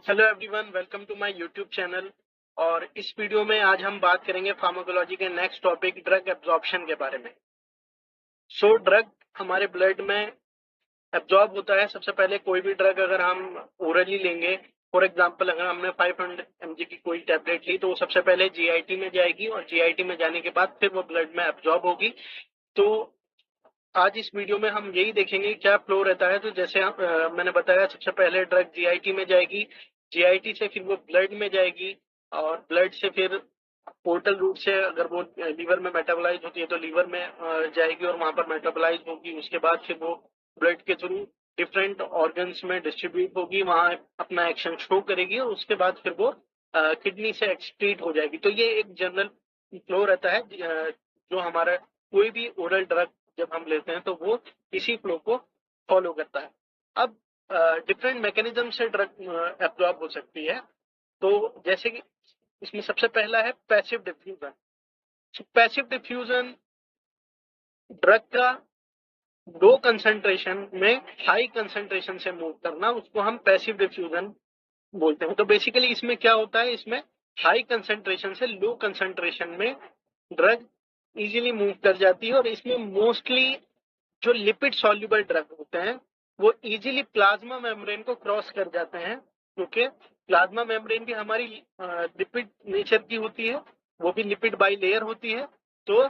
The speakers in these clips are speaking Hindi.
Hello everyone, welcome to my YouTube channel. और इस वीडियो में आज हम बात करेंगे फार्माकोलॉजी के नेक्स्ट टॉपिक ड्रग एब्जॉर्प्शन के बारे में। ड्रग हमारे ब्लड में एब्जॉर्ब होता है। सबसे पहले कोई भी ड्रग अगर हम ओरली लेंगे, फॉर एग्जांपल अगर हमने 500 mg की कोई टैबलेट ली तो वो सबसे पहले जीआईटी में जाएगी और जीआईटी में जाने के बाद फिर वो ब्लड में एब्जॉर्ब होगी। तो आज इस वीडियो में हम यही देखेंगे क्या फ्लो रहता है। तो जैसे मैंने बताया, सबसे पहले ड्रग जीआईटी में जाएगी, जीआईटी से फिर वो ब्लड में जाएगी और ब्लड से फिर पोर्टल रूट से अगर वो लीवर में मेटाबोलाइज होती है तो लीवर में जाएगी और वहां पर मेटाबोलाइज होगी। उसके बाद फिर वो ब्लड के थ्रू डिफरेंट ऑर्गन्स में डिस्ट्रीब्यूट होगी, वहां अपना एक्शन शो करेगी और उसके बाद फिर वो किडनी से एक्सक्रीट हो जाएगी। तो ये एक जनरल फ्लो रहता है। जो हमारा कोई भी ओरल ड्रग जब हम लेते हैं तो वो इसी फ्लो को फॉलो करता है। अब डिफरेंट मैकेनिज्म से ड्रग एब्जॉर्ब हो सकती है। तो जैसे कि इसमें सबसे पहला है passive diffusion. Passive diffusion drug का लो कंसंट्रेशन में हाई कंसंट्रेशन से मूव करना, उसको हम पैसिव डिफ्यूजन बोलते हैं। तो बेसिकली इसमें क्या होता है, इसमें हाई कंसंट्रेशन से लो कंसंट्रेशन में ड्रग इजीली मूव कर जाती है और इसमें मोस्टली जो लिपिड सॉल्युबल ड्रग होते हैं वो इजीली प्लाज्मा मेम्ब्रेन को क्रॉस कर जाते हैं, क्योंकि प्लाज्मा मेम्ब्रेन भी हमारी लिपिड नेचर की होती है, वो भी लिपिड बाई लेयर होती है। तो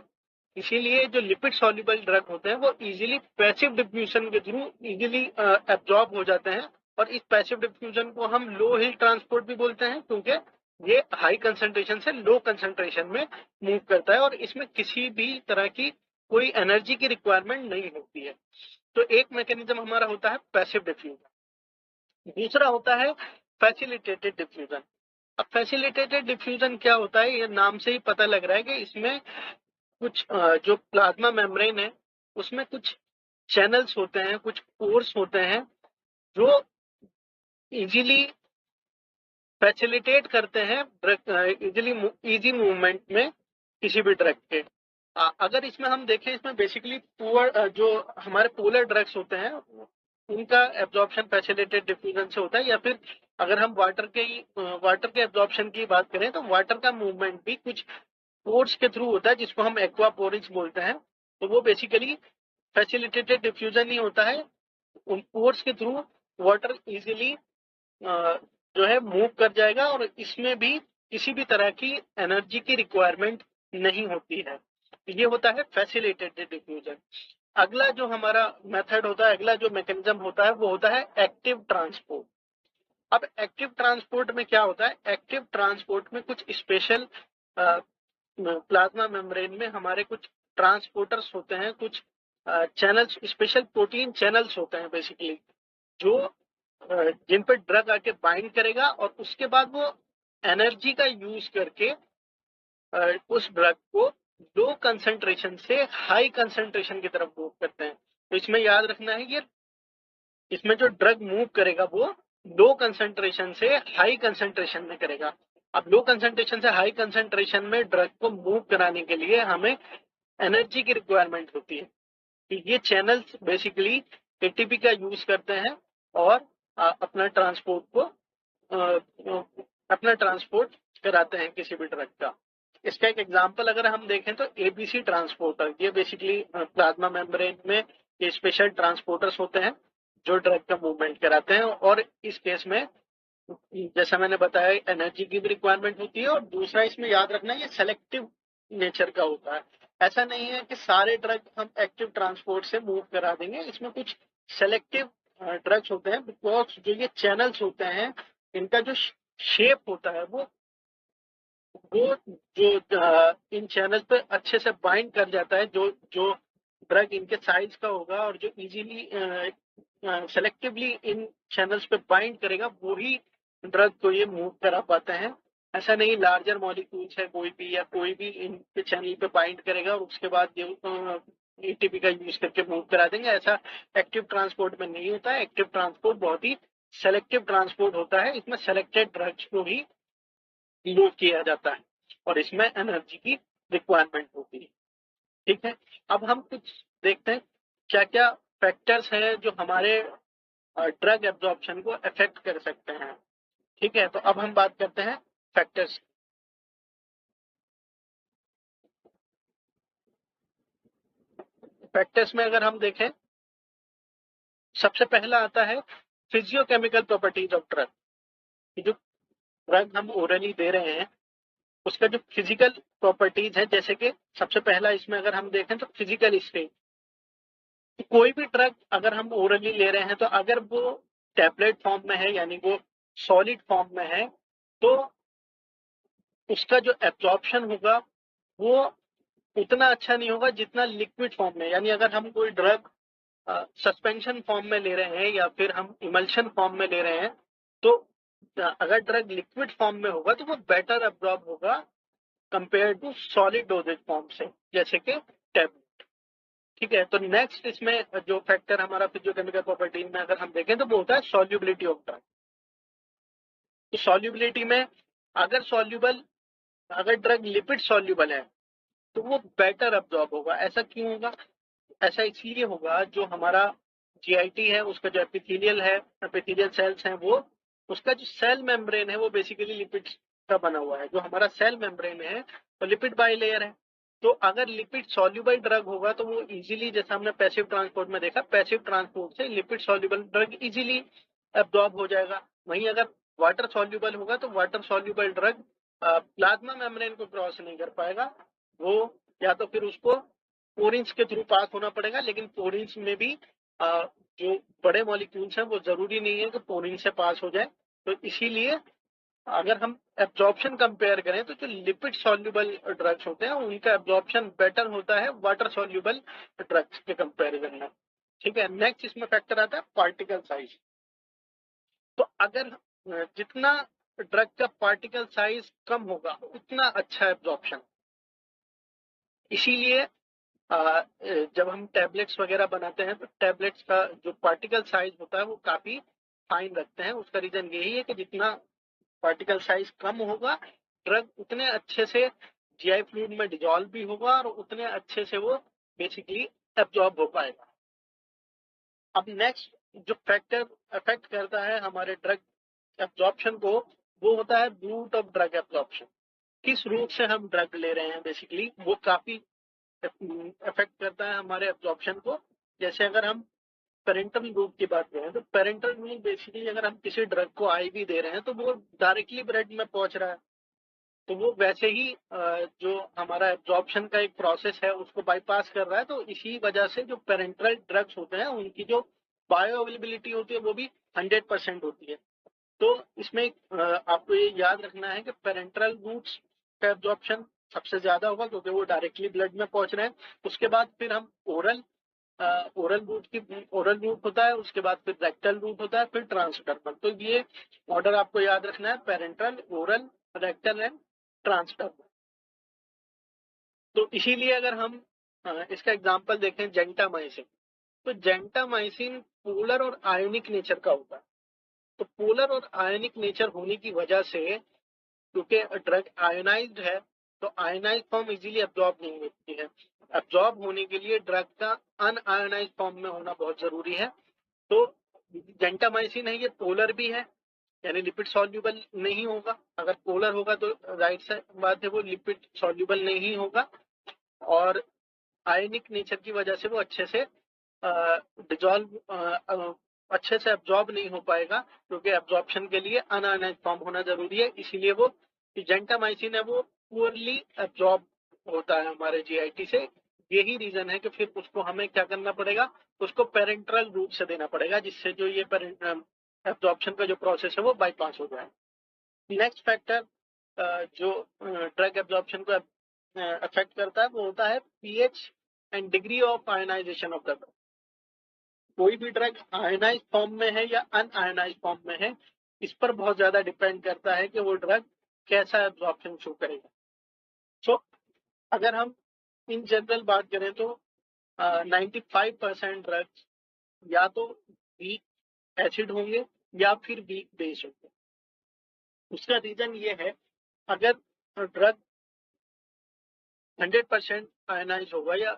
इसीलिए जो लिपिड सॉल्युबल ड्रग होते हैं वो इजीली पैसिव डिफ्यूजन के थ्रू इजीली एब्जॉर्ब हो जाते हैं। और इस पैसिव डिफ्यूजन को हम लो हिल ट्रांसपोर्ट भी बोलते हैं, क्योंकि ये हाई कंसंट्रेशन से लो कंसंट्रेशन में मूव करता है और इसमें किसी भी तरह की कोई एनर्जी की रिक्वायरमेंट नहीं होती है। तो एक मैकेनिज्म हमारा होता है पैसिव डिफ्यूजन, दूसरा होता है फैसिलिटेटेड डिफ्यूजन। अब फैसिलिटेटेड डिफ्यूजन क्या होता है, ये नाम से ही पता लग रहा है कि इसमें कुछ जो प्लाज्मा मेम्ब्रेन है उसमें कुछ चैनल्स होते हैं, कुछ पोर्स होते हैं जो इजीली फैसिलिटेट करते हैं ड्रग इजीली इजी मूवमेंट में किसी भी ड्रग के। अगर इसमें हम देखें, इसमें बेसिकली पुअर जो हमारे पोलर ड्रग्स होते हैं उनका एब्जॉर्प्शन फैसिलिटेटेड डिफ्यूजन से होता है, या फिर अगर हम वाटर के एब्जॉर्प्शन की बात करें तो वाटर का मूवमेंट भी कुछ पोर्स के थ्रू होता है जिसको हम एक्वापोरिक्स बोलते हैं। तो वो बेसिकली फैसिलिटेटेड डिफ्यूजन ही होता है। उन पोर्स के थ्रू वाटर इजीली जो है मूव कर जाएगा और इसमें भी किसी भी तरह की एनर्जी की रिक्वायरमेंट नहीं होती है। ये होता है फैसिलिटेटेड डिफ्यूजन। अगला जो हमारा मेथड होता है, अगला जो मैकेनिज्म होता है वो होता है एक्टिव ट्रांसपोर्ट। अब एक्टिव ट्रांसपोर्ट में क्या होता है, एक्टिव ट्रांसपोर्ट में कुछ स्पेशल प्लाज्मा मेम्ब्रेन में हमारे कुछ ट्रांसपोर्टर्स होते हैं, कुछ चैनल्स, स्पेशल प्रोटीन चैनल्स होते हैं बेसिकली, जो जिन पर ड्रग आके बाइंड करेगा और उसके बाद वो एनर्जी का यूज करके उस ड्रग को लो कंसंट्रेशन से हाई कंसंट्रेशन की तरफ मूव करते हैं। तो इसमें याद रखना है कि इसमें जो ड्रग मूव करेगा वो लो कंसंट्रेशन से हाई कंसंट्रेशन में करेगा। अब लो कंसंट्रेशन से हाई कंसंट्रेशन में ड्रग को मूव कराने के लिए हमें एनर्जी की रिक्वायरमेंट होती है। तो ये चैनल्स बेसिकली एटीपी का यूज करते हैं और अपना ट्रांसपोर्ट को अपना ट्रांसपोर्ट कराते हैं किसी भी ड्रग का। इसका एक एग्जांपल अगर हम देखें तो एबीसी ट्रांसपोर्टर, ये बेसिकली प्लाज्मा मेम्ब्रेन में ये स्पेशल ट्रांसपोर्टर्स होते हैं जो ड्रग का मूवमेंट कराते हैं। और इस केस में जैसा मैंने बताया एनर्जी की भी रिक्वायरमेंट होती है और दूसरा इसमें याद रखना ये सेलेक्टिव नेचर का होता है। ऐसा नहीं है कि सारे ड्रग हम एक्टिव ट्रांसपोर्ट से मूव करा देंगे, इसमें कुछ सेलेक्टिव ड्रग्स होते हैं, बिकॉज जो ये चैनल्स होते हैं इनका जो शेप होता है वो जो इन चैनल पे अच्छे से बाइंड कर जाता है, जो जो ड्रग इनके साइज का होगा और जो इजीली सेलेक्टिवली इन चैनल्स पे बाइंड करेगा वो ही ड्रग को ये मूव करा पाते हैं। ऐसा नहीं लार्जर मॉलिक्यूल्स है कोई भी या कोई भी इनके चैनल पे बाइंड करेगा और उसके बाद ये एटीपी का यूज करके मूव करा देंगे, ऐसा एक्टिव ट्रांसपोर्ट में नहीं होता है। एक्टिव ट्रांसपोर्ट बहुत ही सेलेक्टिव ट्रांसपोर्ट होता है, इसमें सेलेक्टेड ड्रग्स को ही मूव किया जाता है और इसमें एनर्जी की रिक्वायरमेंट होती है। ठीक है, अब हम कुछ देखते हैं क्या क्या फैक्टर्स हैं जो हमारे ड्रग एब्जॉर्प्शन को अफेक्ट कर सकते हैं। ठीक है, तो अब हम बात करते हैं फैक्टर्स। फैक्टर्स में अगर हम देखें, सबसे पहला आता है फिजियोकेमिकल प्रॉपर्टीज ऑफ ड्रग। जो ड्रग हम ओरली दे रहे हैं उसका जो फिजिकल प्रॉपर्टीज है, जैसे कि सबसे पहला इसमें अगर हम देखें तो फिजिकल स्टेट। कोई भी ड्रग अगर हम ओरली ले रहे हैं तो अगर वो टैबलेट फॉर्म में है यानी वो सॉलिड फॉर्म में है तो उसका जो एब्जॉर्प्शन होगा वो उतना अच्छा नहीं होगा जितना लिक्विड फॉर्म में। यानी अगर हम कोई ड्रग सस्पेंशन फॉर्म में ले रहे हैं या फिर हम इमल्शन फॉर्म में ले रहे हैं तो अगर ड्रग लिक्विड फॉर्म में होगा तो वो बेटर एब्जॉर्ब होगा compare to solid dosage form से, जैसे कि टैबलेट। ठीक है, तो नेक्स्ट इसमें जो फैक्टर हमारा फिजियोकेमिकल प्रॉपर्टी में अगर हम देखें तो वो होता है सॉल्युबिलिटी ऑफ ड्रग। तो सॉल्युबिलिटी में अगर ड्रग लिपिड सॉल्युबल है तो वो बेटर अब्जॉर्ब होगा। ऐसा क्यों होगा? ऐसा इसलिए होगा जो हमारा जीआईटी है उसका जो एपिथेलियल सेल्स हैं वो उसका जो सेल मेम्ब्रेन है वो बेसिकली लिपिड का बना हुआ है। जो हमारा सेल मेम्ब्रेन है वो लिपिड बाइलेयर है। तो अगर लिपिड सॉल्युबल ड्रग होगा तो वो इजीली, जैसा हमने पैसिव ट्रांसपोर्ट में देखा, पैसिव ट्रांसपोर्ट से lipid soluble drug easily absorb हो जाएगा। वहीं अगर वाटर सॉल्युबल होगा तो water soluble drug plasma membrane को क्रॉस नहीं कर पाएगा। वो या तो फिर उसको पोरिन्स के थ्रू पास होना पड़ेगा, लेकिन पोरिन्स में भी जो बड़े मॉलिक्यूल्स हैं वो जरूरी नहीं है कि पोरिन्स से पास हो जाए। तो इसीलिए अगर हम एब्जॉर्प्शन कंपेयर करें तो जो लिपिड सॉल्युबल ड्रग्स होते हैं उनका एब्जॉर्प्शन बेटर होता है वाटर सॉल्युबल ड्रग्स के कंपेरिजन में। ठीक है, नेक्स्ट इसमें फैक्टर आता है पार्टिकल साइज। तो अगर जितना ड्रग का पार्टिकल साइज कम होगा उतना अच्छा एब्जॉर्प्शन। इसीलिए जब हम टैबलेट्स वगैरह बनाते हैं तो टैबलेट्स का जो पार्टिकल साइज होता है वो काफी फाइन रखते हैं। उसका रीजन यही है कि जितना पार्टिकल साइज कम होगा ड्रग उतने अच्छे से जीआई फ्लूइड में डिजॉल्व भी होगा और उतने अच्छे से वो बेसिकली एब्जॉर्ब हो पाएगा। अब नेक्स्ट जो फैक्टर अफेक्ट करता है हमारे ड्रग एब्जॉर्प्शन को वो होता है रूट ऑफ ड्रग एब्जॉर्प्शन। किस रूट से हम ड्रग ले रहे हैं बेसिकली वो काफी अफेक्ट करता है हमारे एब्जॉर्प्शन को। जैसे अगर हम पेरेंटल रूट की बात करें तो पेरेंटल रूट बेसिकली अगर हम किसी ड्रग को आईवी दे रहे हैं तो वो डायरेक्टली ब्लड में पहुंच रहा है तो वो वैसे ही जो हमारा एब्जॉर्प्शन का एक प्रोसेस है उसको बाईपास कर रहा है। तो इसी वजह से जो पेरेंटल ड्रग्स होते हैं उनकी जो बायो अवेलेबिलिटी होती है वो भी 100% होती है। तो इसमें आपको ये याद रखना है कि पेरेंटल रूट्स का एब्जॉर्प्शन सबसे ज्यादा होगा क्योंकि वो डायरेक्टली ब्लड में पहुंच रहे हैं। उसके बाद फिर हम ओरल रूट होता है, उसके बाद फिर रेक्टल रूट होता है, फिर ट्रांसडर्मल। तो ये ऑर्डर आपको याद रखना है, parental, oral, rectal and transdermal. तो इसीलिए अगर हम इसका एग्जांपल देखें जेंटामाइसिन, तो जेंटामाइसिन पोलर और आयोनिक नेचर का होता है। तो पोलर और आयोनिक नेचर होने की वजह से क्योंकि ड्रग आयोनाइज्ड है तो आयोनाइज्ड फॉर्म इजीली एब्जॉर्ब नहीं होती है। एब्जॉर्ब होने के लिए ड्रग का अनआयोनाइज्ड फॉर्म में होना बहुत जरूरी है। तो जेंटामाइसिन है ये पोलर भी है यानी लिपिड सॉल्युबल नहीं होगा। अगर पोलर होगा तो राइट साइड बात है वो लिपिड सॉल्युबल नहीं होगा और आयनिक नेचर की वजह से वो अच्छे से डिजॉल्व अच्छे से एब्जॉर्ब नहीं हो पाएगा क्योंकि एब्जॉर्प्शन के लिए अनआयोनाइज्ड फॉर्म होना जरूरी है। इसीलिए वो जेंटामाइसिन है वो पुअरली एब्जॉर्ब होता है हमारे जीआईटी से। यही रीजन है कि फिर उसको हमें क्या करना पड़ेगा, उसको पेरेंट्रल रूट से देना पड़ेगा जिससे जो ये एब्जॉर्प्शन का जो प्रोसेस है वो बाईपास हो जाए। नेक्स्ट फैक्टर जो ड्रग एब्जॉर्प्शन को अफेक्ट करता है वो होता है pH and degree of ionization of the drug. कोई भी ड्रग आयनाइज फॉर्म में है या अनआयनाइज फॉर्म में है इस पर बहुत ज्यादा डिपेंड करता है कि वो ड्रग कैसा एब्जॉर्प्शन शो करेगा। सो अगर हम इन जनरल बात करें तो 95% ड्रग्स या तो वीक एसिड होंगे या फिर वीक बेस होंगे। उसका रीजन ये है, अगर ड्रग 100% आयनाइज होगा या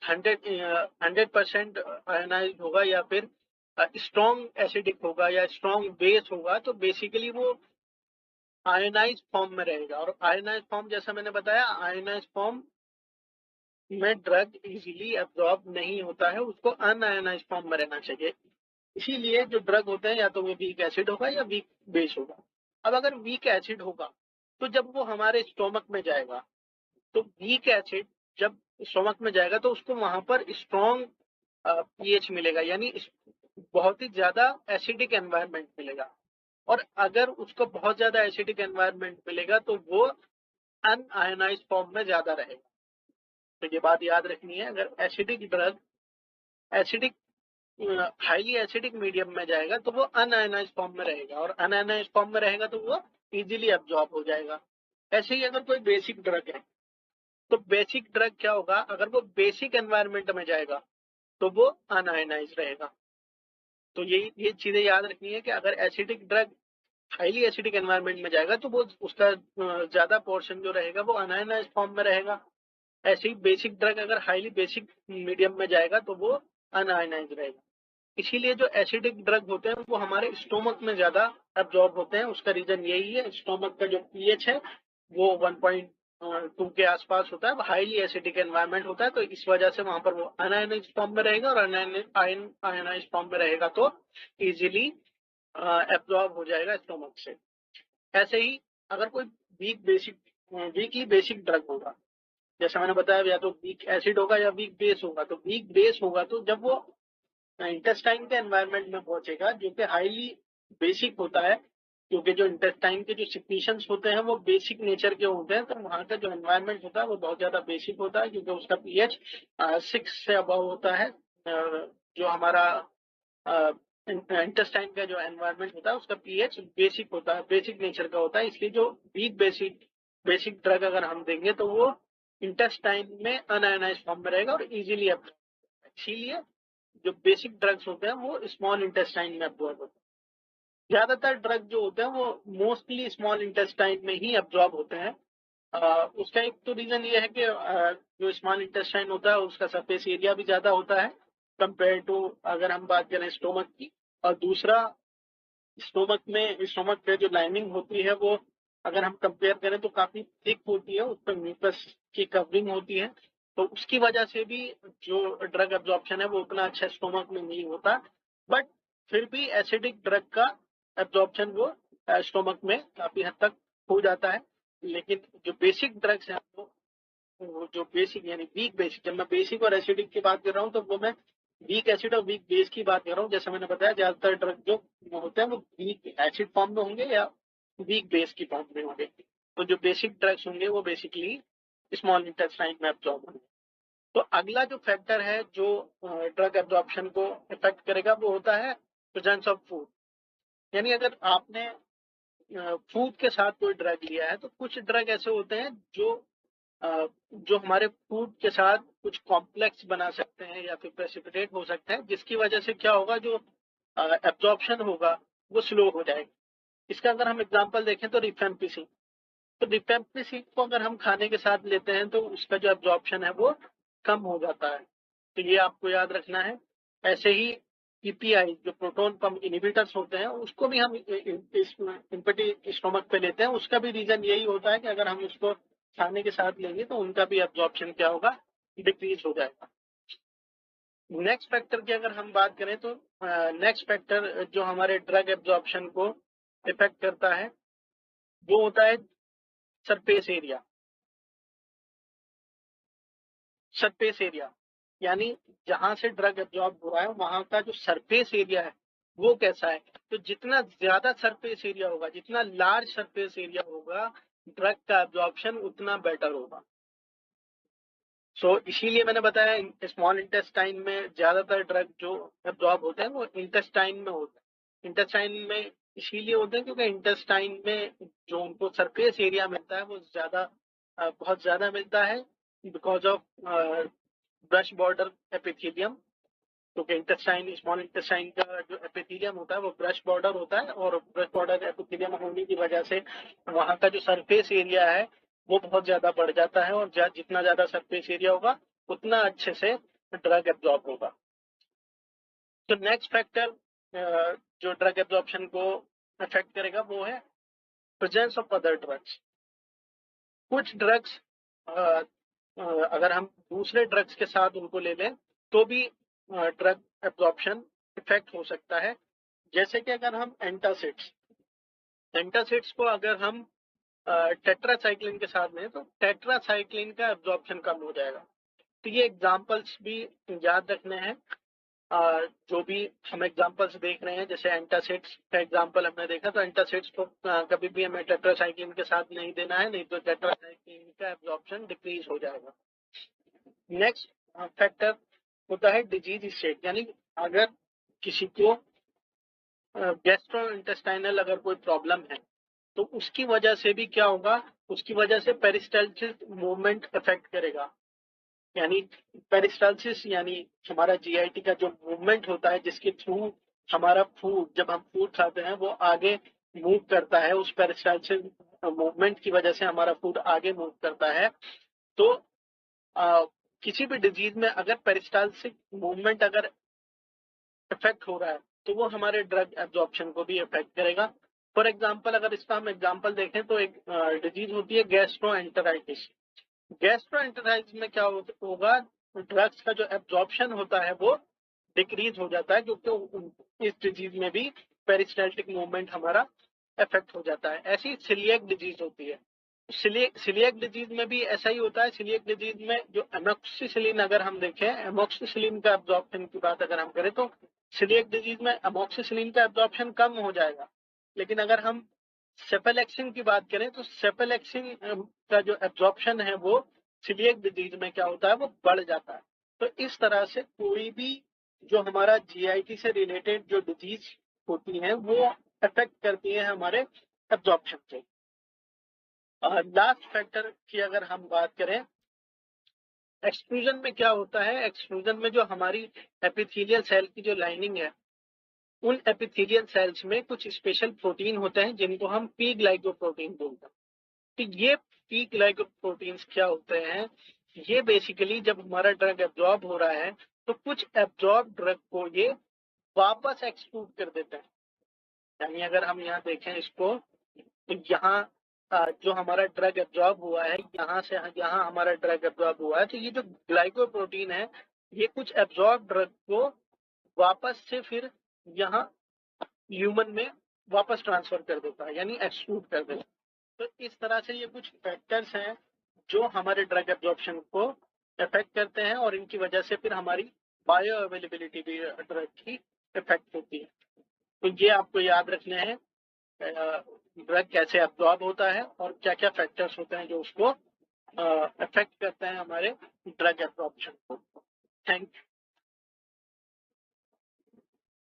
100% आयनाइज होगा या फिर स्ट्रॉन्ग एसिडिक होगा या स्ट्रॉन्ग बेस होगा तो बेसिकली वो आयोनाइज फॉर्म में रहेगा। और आयोनाइज फॉर्म जैसा मैंने बताया, आयोनाइज फॉर्म में ड्रग इजीली एब्जॉर्ब नहीं होता है, उसको अनआयोनाइज फॉर्म में रहना चाहिए। इसीलिए जो ड्रग होते हैं या तो वो वीक एसिड होगा या वीक बेस होगा। अब अगर वीक एसिड होगा तो जब वो हमारे स्टोमक में जाएगा, तो वीक एसिड जब स्टोमक में जाएगा तो उसको वहां पर स्ट्रॉन्ग पीएच मिलेगा, यानी बहुत ही ज्यादा एसिडिक एनवायरनमेंट मिलेगा। और अगर उसको बहुत ज्यादा एसिडिक एनवायरनमेंट मिलेगा तो वो अनआयोनाइज फॉर्म में ज्यादा रहेगा। तो ये बात याद रखनी है, अगर acidic drug acidic highly acidic medium में जाएगा तो वो अनआयोनाइज फॉर्म में रहेगा, और अनआयोनाइज फॉर्म में रहेगा तो वो इजीली एब्जॉर्ब हो जाएगा। ऐसे ही अगर कोई बेसिक ड्रग है, तो बेसिक ड्रग क्या होगा, अगर वो बेसिक एनवायरनमेंट में जाएगा तो वो अनआयोनाइज रहेगा। तो ये चीजें याद रखनी है कि अगर acidic drug highly acidic environment में जाएगा तो वो उसका ज्यादा पोर्शन जो रहेगा वो अनआयोनाइज फॉर्म में रहेगा। ऐसे ही बेसिक ड्रग अगर हाईली बेसिक मीडियम में जाएगा तो वो अनआयोनाइज रहेगा। इसीलिए जो एसिडिक ड्रग होते हैं वो हमारे स्टोमक में ज्यादा एब्जॉर्ब होते हैं। उसका रीजन यही है, स्टोमक का जो पीएच है वो 1.2 के आसपास होता है, हाईली एसिडिक एनवायरनमेंट होता है, तो इस वजह से वहां पर वो अनआयोनाइज फॉर्म में रहेगा, और अनआयोनाइज फॉर्म में रहेगा तो इजीली एब्जॉर्ब हो जाएगा स्टोमक से। ऐसे ही अगर कोई वीकली बेसिक ड्रग होगा, जैसा मैंने बताया, या तो वीक एसिड होगा या वीक बेस होगा। तो वीक बेस होगा तो जब वो इंटेस्टाइन के एनवायरनमेंट में पहुंचेगा, जो कि हाईली बेसिक होता है, क्योंकि जो इंटेस्टाइन के जो सिक्रीशंस होते हैं वो बेसिक नेचर के होते हैं, तो वहां का जो एनवायरनमेंट होता है वो बहुत ज्यादा बेसिक होता है, क्योंकि उसका पीएच 6 से अबव होता है। जो हमारा इंटेस्टाइन का जो एनवायरनमेंट होता है उसका पीएच बेसिक होता है, बेसिक नेचर का होता है। इसलिए जो वीक बेसिक ड्रग अगर हम देंगे तो वो इंटेस्टाइन में अनआयोनाइज फॉर्म में रहेगा और इजीली एब्जॉर्ब। इसीलिए जो बेसिक ड्रग्स होते हैं वो स्मॉल इंटेस्टाइन में एब्जॉर्ब होते हैं। ज्यादातर ड्रग जो होते हैं वो मोस्टली स्मॉल इंटेस्टाइन में ही एब्जॉर्ब होते हैं। उसका एक तो रीजन ये है कि जो स्मॉल इंटेस्टाइन होता है उसका सरफेस एरिया भी ज्यादा होता है कंपेयर टू अगर हम बात करें स्टोमक की। और दूसरा, स्टोमक पे जो लाइनिंग होती है वो अगर हम कंपेयर करें तो काफी थिक होती है, उस पर म्यूकस की कवरिंग होती है, तो उसकी वजह से भी जो ड्रग एब्जॉर्प्शन है वो उतना अच्छा स्टोमक में नहीं होता। बट फिर भी एसिडिक ड्रग का एब्जॉर्प्शन वो स्टोमक में काफी हद तक हो जाता है। लेकिन जो बेसिक ड्रग्स हैं वो जो बेसिक यानी वीक बेसिक, जब मैं बेसिक और एसिडिक की बात कर रहा हूँ तो वो मैं वीक एसिड और वीक बेस की बात कर रहा हूँ। जैसा मैंने बताया, ज्यादातर ड्रग जो होते हैं वो वीक एसिड फॉर्म में होंगे या वीक बेस की फॉर्म में होंगे। तो जो बेसिक ड्रग्स होंगे वो बेसिकली स्मॉल इंटेस्टाइन में एब्जॉर्ब होंगे। तो अगला जो फैक्टर है जो ड्रग एब्जॉर्प्शन को इफेक्ट करेगा वो होता है प्रेजेंस ऑफ फूड। यानी अगर आपने फूड के साथ कोई ड्रग लिया है, तो कुछ ड्रग ऐसे होते हैं जो हमारे फूड के साथ कुछ कॉम्प्लेक्स बना सकते हैं या फिर प्रेसिपिटेट हो सकते हैं, जिसकी वजह से क्या होगा, जो एब्जॉर्प्शन होगा वो स्लो हो जाएगा। इसका अगर हम एग्जांपल देखें तो रिफेम्पिसिन। तो रिफेम्पिसिन को अगर हम खाने के साथ लेते हैं तो उसका जो एब्जॉर्प्शन है वो कम हो जाता है, तो ये आपको याद रखना है। ऐसे ही पीपीआई जो प्रोटॉन पंप इनहिबिटर्स होते हैं उसको भी हम इम्पटी स्टोमक पे लेते हैं। उसका भी रीजन यही होता है कि अगर हम उसको खाने के साथ लेंगे तो उनका भी एब्जॉर्प्शन क्या होगा, डिक्रीज हो जाएगा। नेक्स्ट फैक्टर की अगर हम बात करें तो नेक्स्ट फैक्टर जो हमारे ड्रग एब्जॉर्प्शन को इफेक्ट करता है वो होता है सरफेस एरिया। सरफेस एरिया यानी जहां से ड्रग एब्जॉर्ब हो रहा है वहां का जो सरफेस एरिया है वो कैसा है। तो जितना ज्यादा सरफेस एरिया होगा, जितना लार्ज सरफेस एरिया होगा, ड्रग का एब्जॉर्प्शन उतना बेटर होगा। इसीलिए मैंने बताया स्मॉल इंटेस्टाइन में ज्यादातर ड्रग जो एब्जॉर्ब होते हैं वो इंटेस्टाइन में होते हैं। इंटेस्टाइन में इसीलिए होते हैं क्योंकि इंटेस्टाइन में जो उनको सरफेस एरिया मिलता है वो बहुत ज्यादा मिलता है, because of brush border epithelium. क्योंकि इंटेस्टाइन स्मॉल इंटेस्टाइन का जो एपिथेलियम होता है वो ब्रश बॉर्डर होता है, और ब्रश बॉर्डर एपिथेलियम होने की वजह से वहां का जो सरफेस एरिया है वो बहुत ज्यादा बढ़ जाता है, और जितना ज्यादा सरफेस एरिया होगा उतना अच्छे से ड्रग एब्जॉर्ब होगा। तो नेक्स्ट फैक्टर जो ड्रग एब्जॉर्प्शन को अफेक्ट करेगा वो है प्रेजेंस ऑफ अदर ड्रग्स। कुछ ड्रग्स अगर हम दूसरे ड्रग्स के साथ उनको ले लें तो भी ड्रग एब्जॉर्प्शन इफेक्ट हो सकता है। जैसे कि अगर हम एंटासिड्स को अगर हम टेट्रासाइक्लिन के साथ लें तो टेट्रासाइक्लिन का एब्जॉर्प्शन कम हो जाएगा। तो ये एग्जांपल्स भी याद रखने हैं। जो भी हम एग्जांपल्स देख रहे हैं, जैसे एंटासिड्स का एग्जांपल हमने देखा, तो एंटासिड्स को कभी भी हमें टेट्रासाइक्लिन के साथ नहीं देना है, नहीं तो टेट्रासाइक्लिन का एब्जॉर्प्शन डिक्रीज हो जाएगा। नेक्स्ट फैक्टर होता है डिजीज स्टेट, यानी अगर किसी को गैस्ट्रोइंटेस्टाइनल अगर कोई प्रॉब्लम है तो उसकी वजह से भी क्या होगा, उसकी वजह से पेरिस्टाल्सिस मूवमेंट इफेक्ट करेगा। यानी पेरिस्टाल्सिस यानी हमारा जीआईटी का जो मूवमेंट होता है, जिसके थ्रू हमारा फूड, जब हम फूड खाते हैं, वो आगे मूव करता है। उस पेरिस्टाल्सिस मूवमेंट की वजह से हमारा फूड आगे मूव करता है। तो किसी भी डिजीज में अगर पेरिस्टाल्सिस मूवमेंट अगर इफेक्ट हो रहा है तो वो हमारे ड्रग एब्जॉर्प्शन को भी इफेक्ट करेगा। फॉर एग्जाम्पल अगर इसका हम एग्जाम्पल देखें तो एक डिजीज होती है गैस्ट्रोएंटेराइटिस। गैस्ट्रोएंटेराइटिस में क्या होगा, ड्रग्स का जो एब्जॉर्प्शन होता है वो डिक्रीज हो जाता है, क्योंकि इस डिजीज में भी पेरिस्टाल्टिक मूवमेंट हमारा इफेक्ट हो जाता है। ऐसी सिलिएक डिजीज होती है। सिलिएक डिजीज में भी ऐसा ही होता है। सिलिएक डिजीज में जो एमोक्सिसिलिन अगर हम देखें, एमोक्सिसिलिन का एब्जॉर्प्शन की बात अगर हम करें तो सिलिएक डिजीज में एमोक्सिसिलिन का एब्जॉर्प्शन कम हो जाएगा। लेकिन अगर हम सेफेलेक्सिन की बात करें तो सेफेलेक्सिन का जो एब्जॉर्प्शन है वो सिलिएक डिजीज में क्या होता है, वो बढ़ जाता है। तो इस तरह से कोई भी जो हमारा जीआईटी से रिलेटेड जो डिजीज होती है वो अफेक्ट करती है हमारे एब्जॉर्प्शन को। लास्ट फैक्टर की अगर हम बात करें, एक्सक्लूजन में क्या होता है, एक्सक्लूजन में जो हमारी एपिथेलियल सेल की जो लाइनिंग है, उन एपिथेलियल सेल्स में कुछ स्पेशल प्रोटीन होते हैं जिनको हम पी ग्लाइकोप्रोटीन बोलते हैं। तो ये पी ग्लाइकोप्रोटीन्स क्या होते हैं, ये बेसिकली जब हमारा ड्रग एब्जॉर्ब हो रहा है तो कुछ एब्जॉर्ब ड्रग को ये वापस एक्सक्लूड कर देते हैं। यानी अगर हम यहाँ देखें इसको, तो यहाँ जो हमारा ड्रग एब्जॉर्ब हुआ है, यहाँ से यहाँ हमारा ड्रग एब्जॉर्ब हुआ है, तो ये जो ग्लाइकोप्रोटीन है ये कुछ एब्जॉर्ब ड्रग को वापस से फिर यहाँ ह्यूमन में वापस ट्रांसफर कर देता है, यानी एक्सक्लूड कर देता है। तो इस तरह से ये कुछ फैक्टर्स हैं जो हमारे ड्रग एब्जॉर्प्शन को इफेक्ट करते हैं और इनकी वजह से फिर हमारी बायो अवेलेबिलिटी भी ड्रग की इफेक्ट होती है। तो ये आपको याद रखने हैं, ड्रग कैसे एब्जॉर्ब होता है और क्या क्या फैक्टर्स होते हैं जो उसको इफेक्ट करते हैं हमारे ड्रग एब्जॉर्प्शन को। Thank you.